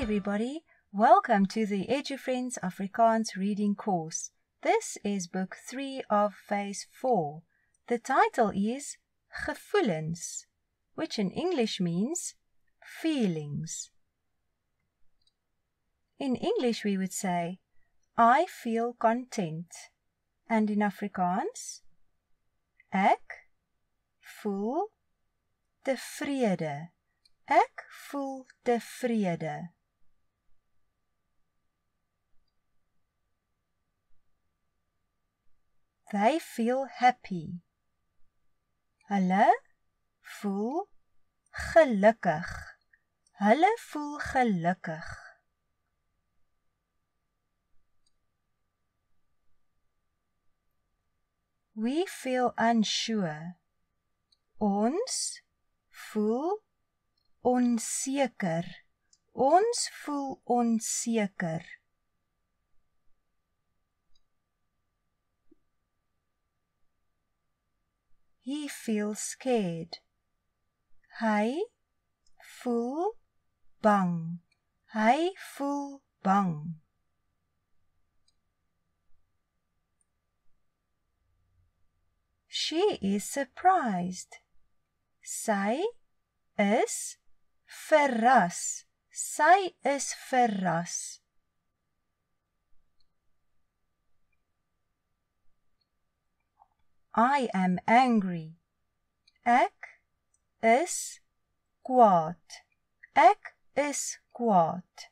everybody, welcome to the EduFriends Afrikaans reading course. This is book 3 of phase 4. The title is Gevoelens, which in English means feelings. In English we would say, I feel content. And in Afrikaans, ek voel tevrede. Ek voel tevrede. They feel happy. Hulle voel gelukkig. Hulle voel gelukkig. We feel unsure. Ons voel onseker. Ons voel onseker. He feels scared. Hy voel bang. Hy voel bang. She is surprised. Sy is verras. Sy is verras. I am angry. Ek is kwaad. Ek is kwaad.